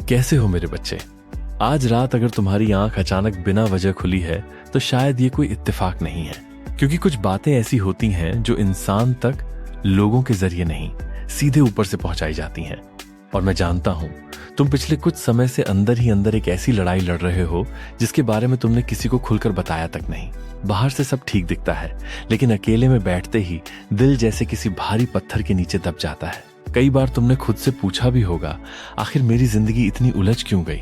कैसे हो मेरे बच्चे? आज रात अगर तुम्हारी आंख अचानक बिना वजह खुली है तो शायद ये कोई इत्तेफाक नहीं है, क्योंकि कुछ बातें ऐसी होती हैं जो इंसान तक लोगों के जरिए नहीं, सीधे ऊपर से पहुंचाई जाती हैं। और मैं जानता हूं तुम पिछले कुछ समय से अंदर ही अंदर एक ऐसी लड़ाई लड़ रहे हो जिसके बारे में तुमने किसी को खुलकर बताया तक नहीं। बाहर से सब ठीक दिखता है, लेकिन अकेले में बैठते ही दिल जैसे किसी भारी पत्थर के नीचे दब जाता है। कई बार तुमने खुद से पूछा भी होगा, आखिर मेरी जिंदगी इतनी उलझ क्यों गई?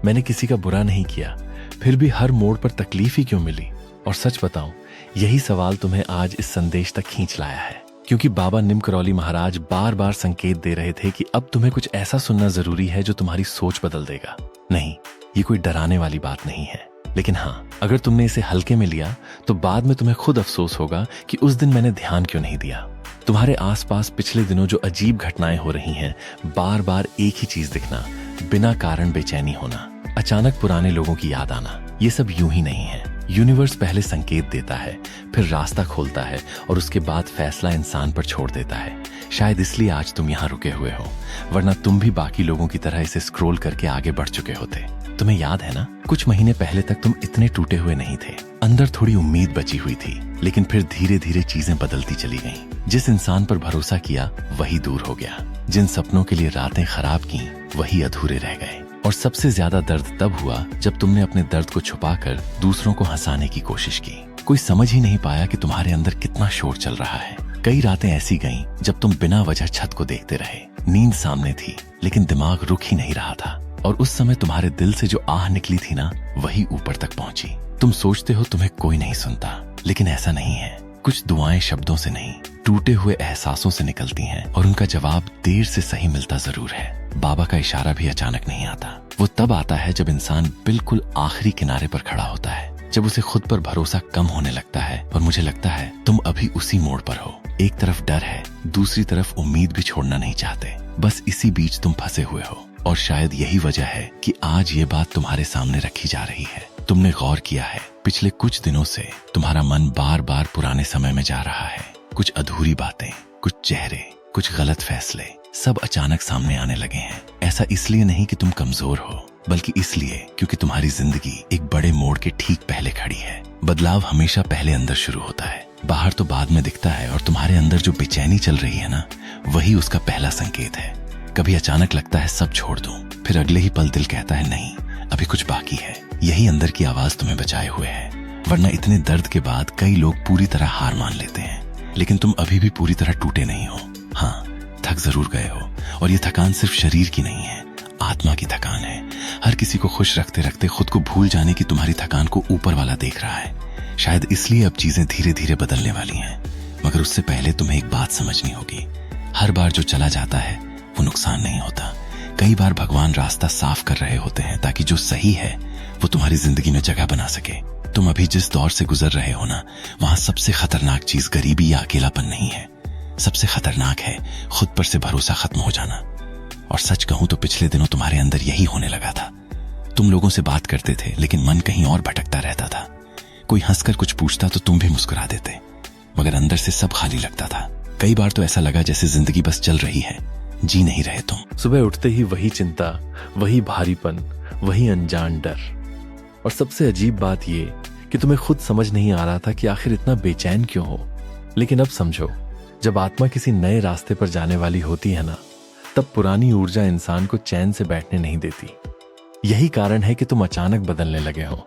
मैंने किसी का बुरा नहीं किया, फिर भी हर मोड़ पर तकलीफ ही क्यों मिली? और सच बताऊं, यही सवाल तुम्हें आज इस संदेश तक खींच लाया है, क्योंकि बाबा नीम करौली महाराज बार बार संकेत दे रहे थे कि अब तुम्हें कुछ ऐसा सुनना जरूरी है जो तुम्हारी सोच बदल देगा। नहीं, ये कोई डराने वाली बात नहीं है, लेकिन हाँ, अगर तुमने इसे हल्के में लिया तो बाद में तुम्हें खुद अफसोस होगा कि उस दिन मैंने ध्यान क्यों नहीं दिया। तुम्हारे आसपास पिछले दिनों जो अजीब घटनाएं हो रही हैं, बार बार एक ही चीज दिखना, बिना कारण बेचैनी होना, अचानक पुराने लोगों की याद आना, ये सब यूं ही नहीं है। यूनिवर्स पहले संकेत देता है, फिर रास्ता खोलता है और उसके बाद फैसला इंसान पर छोड़ देता है। शायद इसलिए आज तुम यहाँ रुके हुए हो, वरना तुम भी बाकी लोगों की तरह इसे स्क्रॉल करके आगे बढ़ चुके होते। तुम्हें याद है ना, कुछ महीने पहले तक तुम इतने टूटे हुए नहीं थे। अंदर थोड़ी उम्मीद बची हुई थी, लेकिन फिर धीरे धीरे चीजें बदलती चली गईं। जिस इंसान पर भरोसा किया वही दूर हो गया, जिन सपनों के लिए रातें खराब की वही अधूरे रह गए। और सबसे ज्यादा दर्द तब हुआ जब तुमने अपने दर्द को छुपाकर दूसरों को हंसाने की कोशिश की। कोई समझ ही नहीं पाया कि तुम्हारे अंदर कितना शोर चल रहा है। कई रातें ऐसी गईं जब तुम बिना वजह छत को देखते रहे। नींद सामने थी, लेकिन दिमाग रुक ही नहीं रहा था। और उस समय तुम्हारे दिल से जो आह निकली थी ना, वही ऊपर तक पहुंची। तुम सोचते हो तुम्हें कोई नहीं सुनता, लेकिन ऐसा नहीं है। कुछ दुआएं शब्दों से नहीं, टूटे हुए एहसासों से निकलती हैं, और उनका जवाब देर से सही मिलता जरूर है। बाबा का इशारा भी अचानक नहीं आता, वो तब आता है जब इंसान बिल्कुल आखिरी किनारे पर खड़ा होता है, जब उसे खुद पर भरोसा कम होने लगता है। और मुझे लगता है तुम अभी उसी मोड़ पर हो। एक तरफ डर है, दूसरी तरफ उम्मीद भी छोड़ना नहीं चाहते। बस इसी बीच तुम फंसे हुए हो, और शायद यही वजह है कि आज ये बात तुम्हारे सामने रखी जा रही है। तुमने गौर किया है, पिछले कुछ दिनों से तुम्हारा मन बार बार पुराने समय में जा रहा है। कुछ अधूरी बातें, कुछ चेहरे, कुछ गलत फैसले, सब अचानक सामने आने लगे हैं। ऐसा इसलिए नहीं कि तुम कमजोर हो, बल्कि इसलिए क्योंकि तुम्हारी जिंदगी एक बड़े मोड़ के ठीक पहले खड़ी है। बदलाव हमेशा पहले अंदर शुरू होता है, बाहर तो बाद में दिखता है। और तुम्हारे अंदर जो बेचैनी चल रही है ना, वही उसका पहला संकेत है। कभी अचानक लगता है सब छोड़ दूं, फिर अगले ही पल दिल कहता है नहीं, अभी कुछ बाकी है। यही अंदर की आवाज तुम्हें बचाए हुए है, वरना इतने दर्द के बाद कई लोग पूरी तरह हार मान लेते हैं। लेकिन तुम अभी भी पूरी तरह टूटे नहीं हो। हाँ, थक जरूर गए हो, और ये थकान सिर्फ शरीर की नहीं है, आत्मा की थकान है। हर किसी को खुश रखते रखते खुद को भूल जाने की तुम्हारी थकान को ऊपर वाला देख रहा है। शायद इसलिए अब चीजें धीरे धीरे बदलने वाली हैं, मगर उससे पहले तुम्हें एक बात समझनी होगी। हर बार जो चला जाता है वो नुकसान नहीं होता। कई बार भगवान रास्ता साफ कर रहे होते हैं ताकि जो सही है वो तुम्हारी जिंदगी में जगह बना सके। तुम अभी जिस दौर से गुजर रहे हो ना, वहां सबसे खतरनाक चीज गरीबी या अकेलापन नहीं है। सबसे खतरनाक है खुद पर से भरोसा खत्म हो जाना। और सच कहूं तो पिछले दिनों तुम्हारे अंदर यही होने लगा था। तुम लोगों से बात करते थे, लेकिन मन कहीं और भटकता रहता था। कोई हंसकर कुछ पूछता तो तुम भी मुस्कुरा देते, मगर अंदर से सब खाली लगता था। कई बार तो ऐसा लगा जैसे जिंदगी बस चल रही है, जी नहीं रहे तुम। सुबह उठते ही वही चिंता, वही भारीपन, वही अनजान डर। और सबसे अजीब बात ये कि तुम्हें खुद समझ नहीं आ रहा था कि आखिर इतना बेचैन क्यों हो। लेकिन अब समझो, जब आत्मा किसी नए रास्ते पर जाने वाली होती है ना, तब पुरानी ऊर्जा इंसान को चैन से बैठने नहीं देती। यही कारण है कि तुम अचानक बदलने लगे हो।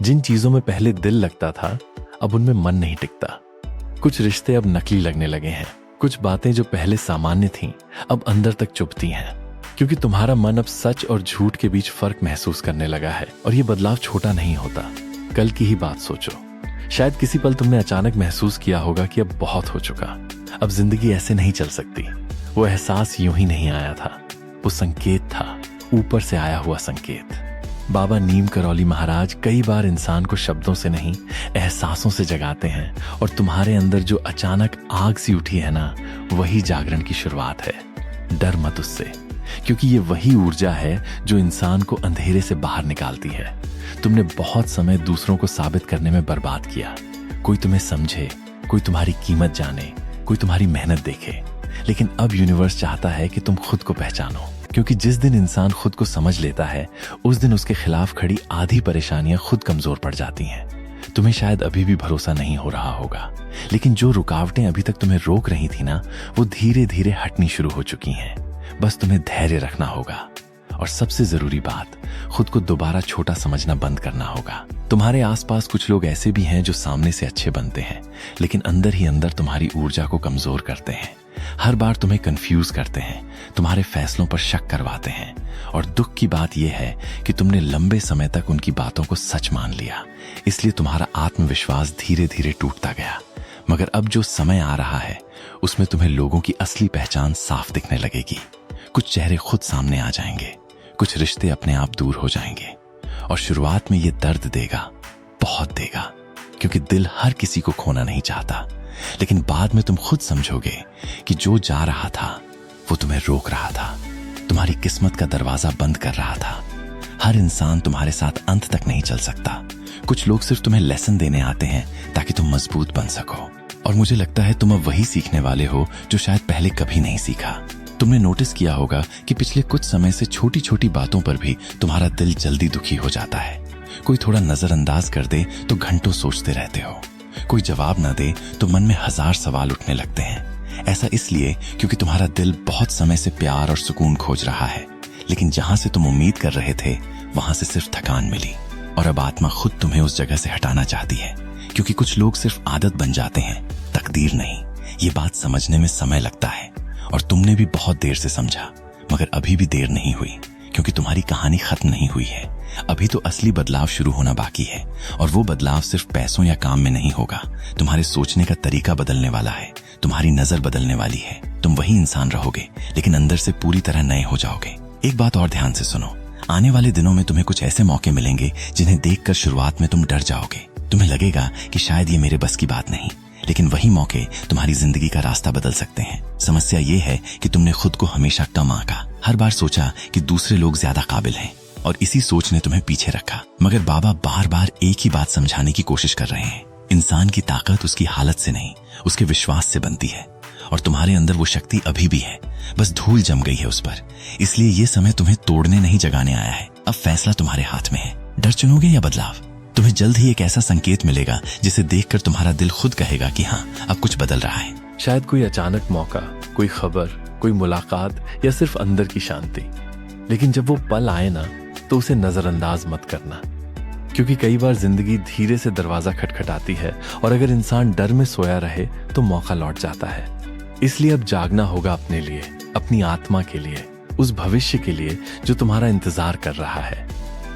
जिन चीजों में पहले दिल लगता था, अब उनमें मन नहीं टिकता। कुछ रिश्ते अब नकली लगने लगे हैं। कुछ बातें जो पहले सामान्य थीं, अब अंदर तक चुभती हैं, क्योंकि तुम्हारा मन अब सच और झूठ के बीच फर्क महसूस करने लगा है। और ये बदलाव छोटा नहीं होता। कल की ही बात सोचो, शायद किसी पल तुमने अचानक महसूस किया होगा कि अब बहुत हो चुका, अब जिंदगी ऐसे नहीं चल सकती। वो एहसास यूं ही नहीं आया था, वो संकेत था, ऊपर से आया हुआ संकेत। बाबा नीम करौली महाराज कई बार इंसान को शब्दों से नहीं, एहसासों से जगाते हैं। और तुम्हारे अंदर जो अचानक आग सी उठी है ना, वही जागरण की शुरुआत है। डर मत उससे, क्योंकि ये वही ऊर्जा है जो इंसान को अंधेरे से बाहर निकालती है। तुमने बहुत समय दूसरों को साबित करने में बर्बाद किया। कोई तुम्हें समझे, कोई तुम्हारी कीमत जाने, कोई तुम्हारी मेहनत देखे। लेकिन अब यूनिवर्स चाहता है कि तुम खुद को पहचानो, क्योंकि जिस दिन इंसान खुद को समझ लेता है उस दिन उसके खिलाफ खड़ी आधी परेशानियां खुद कमजोर पड़ जाती हैं। तुम्हें शायद अभी भी भरोसा नहीं हो रहा होगा, लेकिन जो रुकावटें अभी तक तुम्हें रोक रही थी ना, वो धीरे धीरे हटनी शुरू हो चुकी हैं। बस तुम्हें धैर्य रखना होगा और सबसे जरूरी बात, खुद को दोबारा छोटा समझना बंद करना होगा। तुम्हारे आसपास कुछ लोग ऐसे भी हैं जो सामने से अच्छे बनते हैं, लेकिन अंदर ही अंदर तुम्हारी ऊर्जा को कमजोर करते हैं। हर बार तुम्हें कंफ्यूज करते हैं, तुम्हारे फैसलों पर शक करवाते हैं। और दुख की बात यह है कि तुमने लंबे समय तक उनकी बातों को सच मान लिया, इसलिए तुम्हारा आत्मविश्वास धीरे धीरे टूटता गया। मगर अब जो समय आ रहा है उसमें तुम्हें लोगों की असली पहचान साफ दिखने लगेगी। कुछ चेहरे खुद सामने आ जाएंगे, कुछ रिश्ते अपने आप दूर हो जाएंगे। और शुरुआत में ये दर्द देगा, बहुत देगा, क्योंकि दिल हर किसी को खोना नहीं चाहता। लेकिन बाद में तुम खुद समझोगे कि जो जा रहा था वो तुम्हें रोक रहा था, तुम्हारी किस्मत का दरवाजा बंद कर रहा था। हर इंसान तुम्हारे साथ अंत तक नहीं चल सकता। कुछ लोग सिर्फ तुम्हें लेसन देने आते हैं ताकि तुम मजबूत बन सको। और मुझे लगता है तुम अब वही सीखने वाले हो जो शायद पहले कभी नहीं सीखा। तुमने नोटिस किया होगा कि पिछले कुछ समय से छोटी छोटी बातों पर भी तुम्हारा दिल जल्दी दुखी हो जाता है। कोई थोड़ा नजरअंदाज कर दे तो घंटों सोचते रहते हो, कोई जवाब ना दे तो मन में 1000 सवाल उठने लगते हैं। ऐसा इसलिए क्योंकि तुम्हारा दिल बहुत समय से प्यार और सुकून खोज रहा है, लेकिन जहां से तुम उम्मीद कर रहे थे वहां से सिर्फ थकान मिली। और अब आत्मा खुद तुम्हें उस जगह से हटाना चाहती है, क्योंकि कुछ लोग सिर्फ आदत बन जाते हैं, तकदीर नहीं। ये बात समझने में समय लगता है और तुमने भी बहुत देर से समझा, मगर अभी भी देर नहीं हुई, क्योंकि तुम्हारी कहानी खत्म नहीं हुई है। अभी तो असली बदलाव शुरू होना बाकी है, और वो बदलाव सिर्फ पैसों या काम में नहीं होगा। तुम्हारे सोचने का तरीका बदलने वाला है, तुम्हारी नजर बदलने वाली है। तुम वही इंसान रहोगे, लेकिन अंदर से पूरी तरह नए हो जाओगे। एक बात और ध्यान से सुनो, आने वाले दिनों में तुम्हें कुछ ऐसे मौके मिलेंगे जिन्हें देखकर शुरुआत में तुम डर जाओगे। तुम्हें लगेगा कि शायद ये मेरे बस की बात नहीं, लेकिन वही मौके तुम्हारी जिंदगी का रास्ता बदल सकते हैं। समस्या ये है कि तुमने खुद को हमेशा कम आंका, हर बार सोचा कि दूसरे लोग ज्यादा काबिल हैं, और इसी सोच ने तुम्हें पीछे रखा। मगर बाबा बार बार एक ही बात समझाने की कोशिश कर रहे हैं, इंसान की ताकत उसकी हालत से नहीं, उसके विश्वास से बनती है। और तुम्हारे अंदर वो शक्ति अभी भी है, बस धूल जम गई है उस पर। इसलिए ये समय तुम्हें तोड़ने नहीं जगाने आया है। अब फैसला तुम्हारे हाथ में है, डर चुनोगे या बदलाव। तुम्हें जल्द ही एक ऐसा संकेत मिलेगा जिसे देखकर तुम्हारा दिल खुद कहेगा कि हाँ, अब कुछ बदल रहा है। शायद कोई अचानक मौका, कोई खबर, कोई मुलाकात या सिर्फ अंदर की शांति। लेकिन जब वो पल आए ना, तो उसे नजरअंदाज मत करना, क्योंकि कई बार जिंदगी धीरे से दरवाजा खटखटाती है, और अगर इंसान डर में सोया रहे तो मौका लौट जाता है। इसलिए अब जागना होगा अपने लिए, अपनी आत्मा के लिए, उस भविष्य के लिए जो तुम्हारा इंतजार कर रहा है।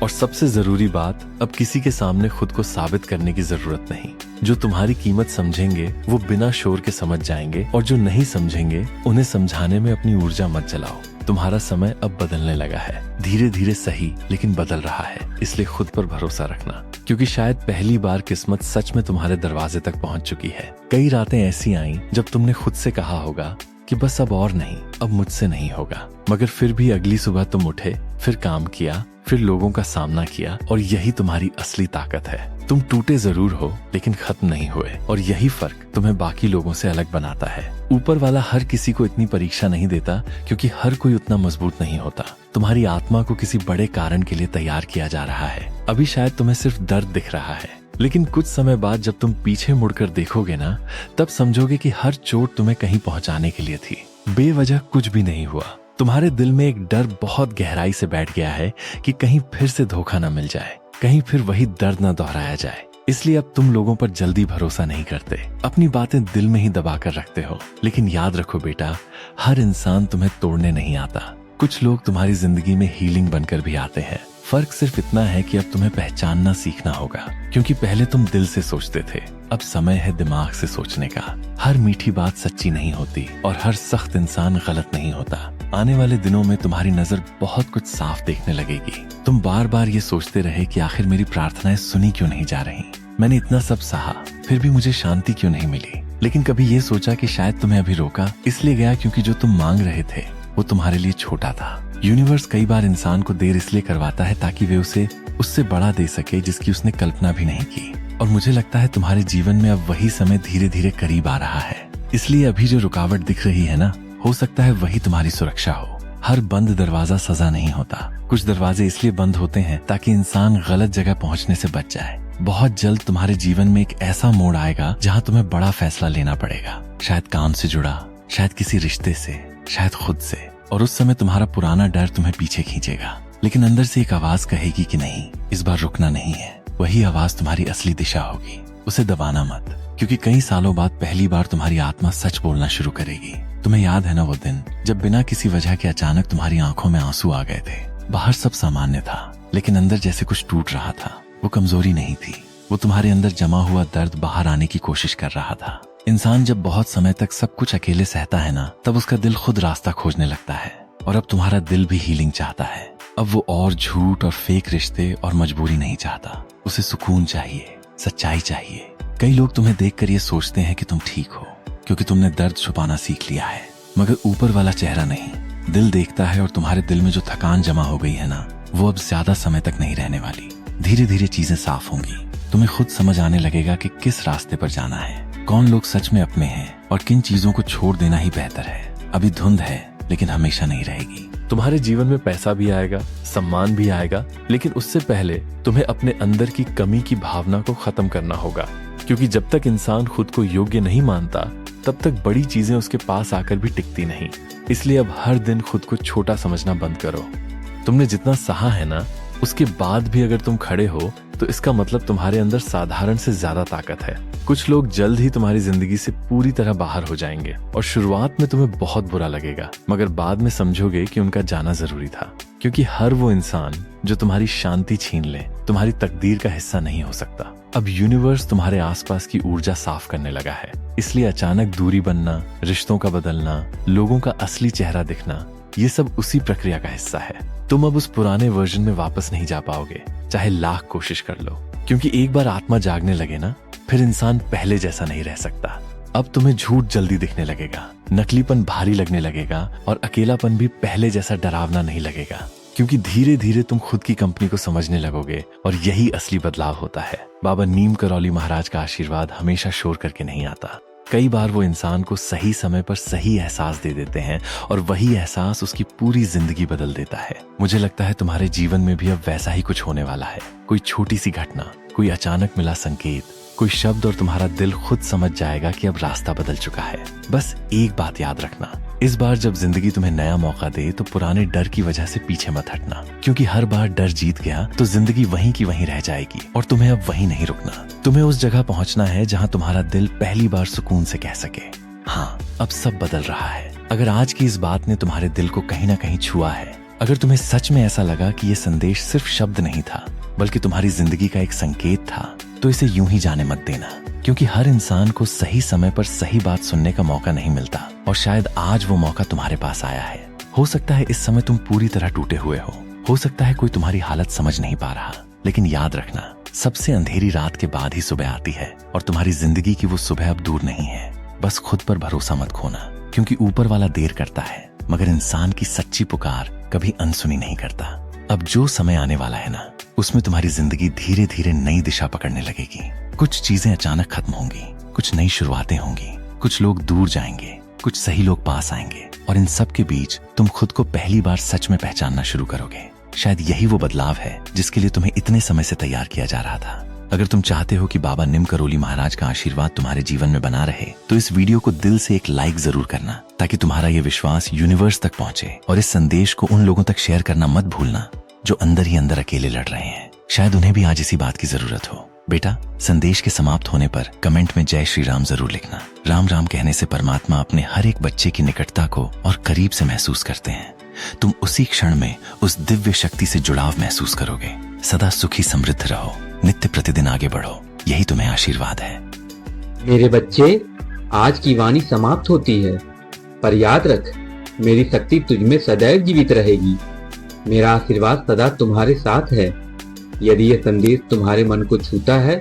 और सबसे जरूरी बात, अब किसी के सामने खुद को साबित करने की जरूरत नहीं। जो तुम्हारी कीमत समझेंगे वो बिना शोर के समझ जाएंगे, और जो नहीं समझेंगे उन्हें समझाने में अपनी ऊर्जा मत जलाओ। तुम्हारा समय अब बदलने लगा है, धीरे धीरे सही, लेकिन बदल रहा है। इसलिए खुद पर भरोसा रखना, क्योंकि शायद पहली बार किस्मत सच में तुम्हारे दरवाजे तक पहुंच चुकी है। कई रातें ऐसी आईं जब तुमने खुद से कहा होगा कि बस अब और नहीं, अब मुझसे नहीं होगा। मगर फिर भी अगली सुबह तुम उठे, फिर काम किया, फिर लोगों का सामना किया, और यही तुम्हारी असली ताकत है। तुम टूटे जरूर हो, लेकिन खत्म नहीं हुए, और यही फर्क तुम्हें बाकी लोगों से अलग बनाता है। ऊपर वाला हर किसी को इतनी परीक्षा नहीं देता, क्योंकि हर कोई उतना मजबूत नहीं होता। तुम्हारी आत्मा को किसी बड़े कारण के लिए तैयार किया जा रहा है। अभी शायद तुम्हें सिर्फ दर्द दिख रहा है, लेकिन कुछ समय बाद जब तुम पीछे मुड़कर देखोगे ना, तब समझोगे कि हर चोट तुम्हें कहीं पहुंचाने के लिए थी। बेवजह कुछ भी नहीं हुआ। तुम्हारे दिल में एक डर बहुत गहराई से बैठ गया है कि कहीं फिर से धोखा न मिल जाए, कहीं फिर वही दर्द न दोहराया जाए। इसलिए अब तुम लोगों पर जल्दी भरोसा नहीं करते, अपनी बातें दिल में ही दबा कर रखते हो। लेकिन याद रखो बेटा, हर इंसान तुम्हें तोड़ने नहीं आता। कुछ लोग तुम्हारी जिंदगी में हीलिंग बनकर भी आते हैं। फर्क सिर्फ इतना है कि अब तुम्हें पहचानना सीखना होगा, क्योंकि पहले तुम दिल से सोचते थे, अब समय है दिमाग से सोचने का। हर मीठी बात सच्ची नहीं होती, और हर सख्त इंसान गलत नहीं होता। आने वाले दिनों में तुम्हारी नजर बहुत कुछ साफ देखने लगेगी। तुम बार बार ये सोचते रहे कि आखिर मेरी प्रार्थनाएं सुनी क्यों नहीं जा रही, मैंने इतना सब सहा, फिर भी मुझे शांति क्यों नहीं मिली। लेकिन कभी ये सोचा कि शायद तुम्हें अभी रोका इसलिए गया क्योंकि जो तुम मांग रहे थे वो तुम्हारे लिए छोटा था। यूनिवर्स कई बार इंसान को देर इसलिए करवाता है ताकि वे उसे उससे बड़ा दे सके जिसकी उसने कल्पना भी नहीं की। और मुझे लगता है तुम्हारे जीवन में अब वही समय धीरे धीरे करीब आ रहा है। इसलिए अभी जो रुकावट दिख रही है ना, हो सकता है वही तुम्हारी सुरक्षा हो। हर बंद दरवाजा सजा नहीं होता। कुछ दरवाजे इसलिए बंद होते हैं ताकि इंसान गलत जगह पहुंचने से बच जाए। बहुत जल्द तुम्हारे जीवन में एक ऐसा मोड़ आएगा जहां तुम्हें बड़ा फैसला लेना पड़ेगा, शायद काम से जुड़ा, शायद किसी रिश्ते से, शायद खुद से। और उस समय तुम्हारा पुराना डर तुम्हें पीछे खींचेगा, लेकिन अंदर से एक आवाज कहेगी कि नहीं, इस बार रुकना नहीं है। वही आवाज तुम्हारी असली दिशा होगी। उसे दबाना मत, क्योंकि कई सालों बाद पहली बार तुम्हारी आत्मा सच बोलना शुरू करेगी। तुम्हें याद है ना वो दिन जब बिना किसी वजह के अचानक तुम्हारी आंखों में आंसू आ गए थे? बाहर सब सामान्य था, लेकिन अंदर जैसे कुछ टूट रहा था। वो कमजोरी नहीं थी, वो तुम्हारे अंदर जमा हुआ दर्द बाहर आने की कोशिश कर रहा था। इंसान जब बहुत समय तक सब कुछ अकेले सहता है ना, तब उसका दिल खुद रास्ता खोजने लगता है। और अब तुम्हारा दिल भी हीलिंग चाहता है। अब वो और झूठ और फेक रिश्ते और मजबूरी नहीं चाहता। उसे सुकून चाहिए, सच्चाई चाहिए। कई लोग तुम्हें देखकर ये सोचते हैं कि तुम ठीक हो, क्योंकि तुमने दर्द छुपाना सीख लिया है। मगर ऊपर वाला चेहरा नहीं, दिल देखता है। और तुम्हारे दिल में जो थकान जमा हो गई है ना, वो अब ज्यादा समय तक नहीं रहने वाली। धीरे धीरे चीजें साफ होंगी। तुम्हें खुद समझ आने लगेगा कि किस रास्ते पर जाना है, कौन लोग सच में अपने हैं और किन चीजों को छोड़ देना ही बेहतर है। अभी धुंध है, लेकिन हमेशा नहीं रहेगी। तुम्हारे जीवन में पैसा भी आएगा, सम्मान भी आएगा, लेकिन उससे पहले तुम्हें अपने अंदर की कमी की भावना को खत्म करना होगा। क्योंकि जब तक इंसान खुद को योग्य नहीं मानता, तब तक बड़ी चीजें उसके पास आकर भी टिकती नहीं। इसलिए अब हर दिन खुद को छोटा समझना बंद करो। तुमने जितना सहा है ना, उसके बाद भी अगर तुम खड़े हो, तो इसका मतलब तुम्हारे अंदर साधारण से ज्यादा ताकत है। कुछ लोग जल्द ही तुम्हारी जिंदगी से पूरी तरह बाहर हो जाएंगे और शुरुआत में तुम्हें बहुत बुरा लगेगा, मगर बाद में समझोगे कि उनका जाना जरूरी था। क्योंकि हर वो इंसान जो तुम्हारी शांति छीन ले, तुम्हारी तकदीर का हिस्सा नहीं हो सकता। अब यूनिवर्स तुम्हारे आसपास की ऊर्जा साफ करने लगा है। इसलिए अचानक दूरी बनना, रिश्तों का बदलना, लोगों का असली चेहरा दिखना, ये सब उसी प्रक्रिया का हिस्सा है। तुम अब उस पुराने वर्जन में वापस नहीं जा पाओगे, चाहे लाख कोशिश कर लो। क्योंकि एक बार आत्मा जागने लगे ना, फिर इंसान पहले जैसा नहीं रह सकता। अब तुम्हें झूठ जल्दी दिखने लगेगा, नकलीपन भारी लगने लगेगा और अकेलापन भी पहले जैसा डरावना नहीं लगेगा। क्योंकि धीरे धीरे तुम खुद की कंपनी को समझने लगोगे और यही असली बदलाव होता है। बाबा नीम करौली महाराज का आशीर्वाद हमेशा शोर करके नहीं आता। कई बार वो इंसान को सही समय पर सही एहसास दे देते हैं और वही एहसास उसकी पूरी जिंदगी बदल देता है। मुझे लगता है तुम्हारे जीवन में भी अब वैसा ही कुछ होने वाला है। कोई छोटी सी घटना, कोई अचानक मिला संकेत, कोई शब्द, और तुम्हारा दिल खुद समझ जाएगा कि अब रास्ता बदल चुका है। बस एक बात याद रखना, इस बार जब जिंदगी तुम्हें नया मौका दे, तो पुराने डर की वजह से पीछे मत हटना। क्योंकि हर बार डर जीत गया तो जिंदगी वहीं की वहीं रह जाएगी और तुम्हें अब वहीं नहीं रुकना। तुम्हें उस जगह पहुंचना है जहां तुम्हारा दिल पहली बार सुकून से कह सके, हाँ, अब सब बदल रहा है। अगर आज की इस बात ने तुम्हारे दिल को कहीं ना कहीं छुआ है, अगर तुम्हें सच में ऐसा लगा कि ये संदेश सिर्फ शब्द नहीं था, बल्कि तुम्हारी जिंदगी का एक संकेत था, तो इसे यूं ही जाने मत देना। क्योंकि हर इंसान को सही समय पर सही बात सुनने का मौका नहीं मिलता, और शायद आज वो मौका तुम्हारे पास आया है। हो सकता है इस समय तुम पूरी तरह टूटे हुए हो सकता है कोई तुम्हारी हालत समझ नहीं पा रहा, लेकिन याद रखना, सबसे अंधेरी रात के बाद ही सुबह आती है और तुम्हारी जिंदगी की वो सुबह अब दूर नहीं है। बस खुद पर भरोसा मत खोना, क्योंकि ऊपर वाला देर करता है, मगर इंसान की सच्ची पुकार कभी अनसुनी नहीं करता। अब जो समय आने वाला है ना, उसमें तुम्हारी जिंदगी धीरे धीरे नई दिशा पकड़ने लगेगी। कुछ चीजें अचानक खत्म होंगी, कुछ नई शुरुआतें होंगी, कुछ लोग दूर जाएंगे, कुछ सही लोग पास आएंगे, और इन सब के बीच तुम खुद को पहली बार सच में पहचानना शुरू करोगे। शायद यही वो बदलाव है जिसके लिए तुम्हें इतने समय से तैयार किया जा रहा था। अगर तुम चाहते हो कि बाबा नीम करौली महाराज का आशीर्वाद तुम्हारे जीवन में बना रहे, तो इस वीडियो को दिल से एक लाइक जरूर करना, ताकि तुम्हारा ये विश्वास यूनिवर्स तक पहुंचे। और इस संदेश को उन लोगों तक शेयर करना मत भूलना जो अंदर ही अंदर अकेले लड़ रहे हैं। शायद उन्हें भी आज इसी बात की जरूरत हो। बेटा, संदेश के समाप्त होने पर कमेंट में जय श्री राम जरूर लिखना। राम राम कहने से परमात्मा अपने हर एक बच्चे की निकटता को और करीब से महसूस करते हैं। तुम उसी क्षण में उस दिव्य शक्ति से जुड़ाव महसूस करोगे। सदा सुखी समृद्ध रहो, नित्य प्रतिदिन आगे बढ़ो, यही तुम्हें आशीर्वाद है। मेरे बच्चे, आज की वाणी समाप्त होती है, पर याद रख, मेरी शक्ति तुझमें सदैव जीवित रहेगी। मेरा आशीर्वाद सदा तुम्हारे साथ है। यदि यह संदेश तुम्हारे मन को छूता है,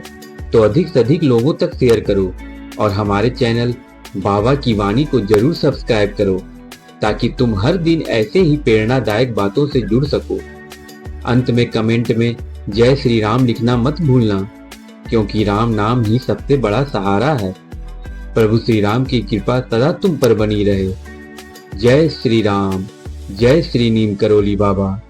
तो अधिक से अधिक लोगों तक शेयर करो और हमारे चैनल बाबा की वाणी को जरूर सब्सक्राइब करो, ताकि तुम हर दिन ऐसे ही प्रेरणादायक बातों से जुड़ सको। अंत में कमेंट में जय श्री राम लिखना मत भूलना, क्योंकि राम नाम ही सबसे बड़ा सहारा है। प्रभु श्री राम की कृपा सदा तुम पर बनी रहे। जय श्री राम। जय श्री नीम करोली बाबा।